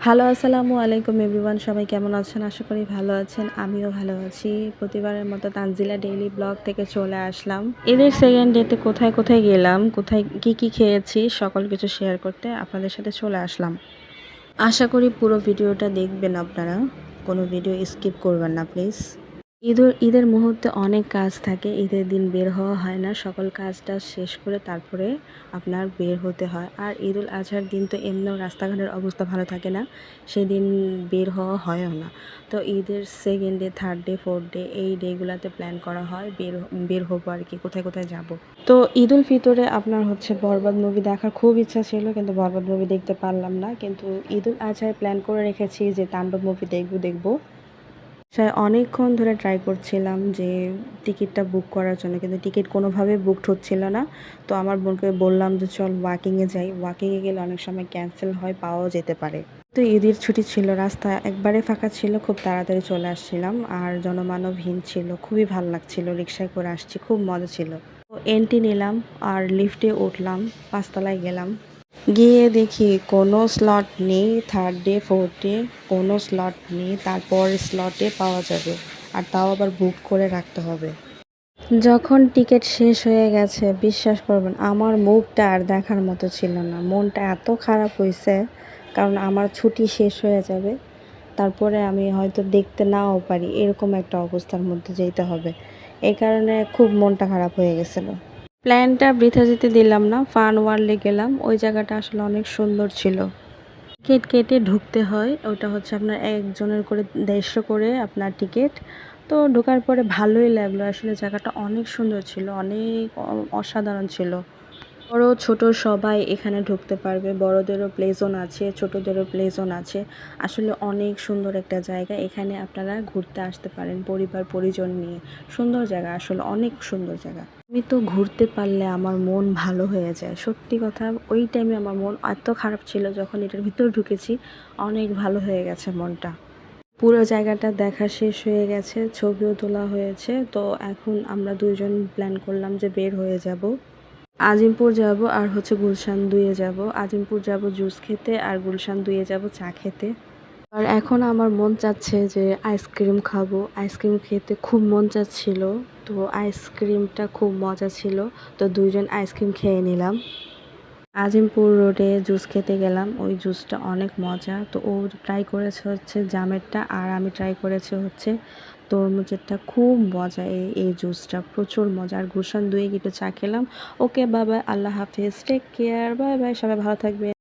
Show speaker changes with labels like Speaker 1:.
Speaker 1: Hello, আসসালামু আলাইকুম everyone. সবাই কেমন আছেন? আশা করি ভালো আছেন। আমিও ভালো আছি। প্রতিবারের মতো তানজিলা ডেইলি ব্লগ থেকে চলে আসলাম। ঈদের সেকেন্ড ডেতে কোথায় কোথায় গেলাম, কোথায় কি খেয়েছি সকল কিছু শেয়ার করতে আপনাদের সাথে চলে আসলাম। আশা করি পুরো ভিডিওটা দেখবেন আপনারা। কোনো ভিডিও স্কিপ করবেন না প্লিজ। ঈদের মুহূর্তে অনেক কাজ থাকে। ঈদের দিন বের হওয়া হয় না। সকল কাজটা শেষ করে তারপরে আপনার বের হতে হয়। আর ঈদুল আজহার দিন তো এমনিও রাস্তাঘাটের অবস্থা ভালো থাকে না। সেদিন বের হওয়া হয়ও না। তো ঈদের second day, third day, fourth day এই ডেগুলাতে প্ল্যান করা হয় বের হবো আর কি, কোথায় কোথায় যাব। তো ঈদুল ফিতরে আপনার হচ্ছে বরবাদ মুভি দেখার খুব ইচ্ছা ছিল, কিন্তু বরবাদ মুভি দেখতে পারলাম না। কিন্তু ঈদুল আজহায় প্ল্যান করে রেখেছি যে তাণ্ডব মুভি দেখবো। অনেকক্ষণ ধরে ট্রাই করছিলাম যে টিকিটটা বুক করার জন্য, কিন্তু টিকিট কোনোভাবে বুকড হচ্ছিল না। তো আমার বোনকে বললাম যে চল ওয়াকিংয়ে যাই। ওয়াকিংয়ে গেলে অনেক সময় ক্যান্সেল হয়, পাওয়াও যেতে পারে। তো ঈদের ছুটি ছিল, রাস্তা একবারে ফাঁকা ছিল, খুব তাড়াতাড়ি চলে আসছিলাম। আর জনমানবহীন ছিল, খুবই ভালো লাগছিল। রিক্সায় করে আসছি, খুব মজা ছিল। তো এন্ট্রি নিলাম আর লিফটে উঠলাম, পাঁচতলায় গেলাম। গিয়ে দেখি কোনো স্লট নেই। থার্ড ডে, ফোর্থ ডে কোনো স্লট নেই। তারপর স্লটে পাওয়া যাবে, আর তাও আবার বুক করে রাখতে হবে। যখন টিকিট শেষ হয়ে গেছে, বিশ্বাস করবেন আমার মুখটা আর দেখার মতো ছিল না। মনটা এত খারাপ হয়েছে, কারণ আমার ছুটি শেষ হয়ে যাবে, তারপরে আমি হয়তো দেখতে নাও পারি, এরকম একটা অবস্থার মধ্যে যেতে হবে। এই কারণে খুব মনটা খারাপ হয়ে গেছিলো। প্ল্যানটা বৃথা যেতে দিলাম না, ফান ওয়ার্ল্ডে গেলাম। ওই জায়গাটা আসলে অনেক সুন্দর ছিল। টিকিট কেটে ঢুকতে হয়, ওটা হচ্ছে আপনার একজনের করে 150 করে আপনার টিকিট। তো ঢোকার পরে ভালোই লাগলো, আসলে জায়গাটা অনেক সুন্দর ছিল, অনেক অসাধারণ ছিল। বড় ছোট সবাই এখানে ঢুকতে পারবে। বড়দেরও প্লে জোন আছে, ছোটদেরও প্লে জোন আছে। আসলে অনেক সুন্দর একটা জায়গা। এখানে আপনারা ঘুরতে আসতে পারেন পরিবার পরিজন নিয়ে। সুন্দর জায়গা, আসলে অনেক সুন্দর জায়গা। আমি তো ঘুরতে পারলে আমার মন ভালো হয়ে যায়, সত্যি কথা। ওই টাইমে আমার মন এত খারাপ ছিল, যখন এটার ভিতরে ঢুকেছি অনেক ভালো হয়ে গেছে মনটা। পুরো জায়গাটা দেখা শেষ হয়ে গেছে, ছবিও তোলা হয়েছে। তো এখন আমরা দুইজন প্ল্যান করলাম যে বের হয়ে যাব। আজিমপুর যাব আর হচ্ছে গুলশান 2-এ যাব। আজিমপুর যাব জুস খেতে, আর গুলশান 2-এ যাব চা খেতে। আর এখন আমার মন চাচ্ছে যে আইসক্রিম খাবো। আইসক্রিম খেতে খুব মন চাচ্ছিল। তো আইসক্রিমটা খুব মজা ছিল। তো দুইজন আইসক্রিম খেয়ে নিলাম। আজিমপুর রোডে জুস খেতে গেলাম, ওই জুসটা অনেক মজা। তো ও ট্রাই করেছে হচ্ছে জামেরটা, আর আমি ট্রাই করেছি হচ্ছে তরমুজেরটা। খুব মজা এই জুসটা, প্রচুর মজা। আর গুলশান 2-এ গিয়ে চা খেলাম। ওকে, বাই বাই, আল্লাহ হাফিজ, টেক কেয়ার, বাই বাই, সবাই ভালো থাকবে।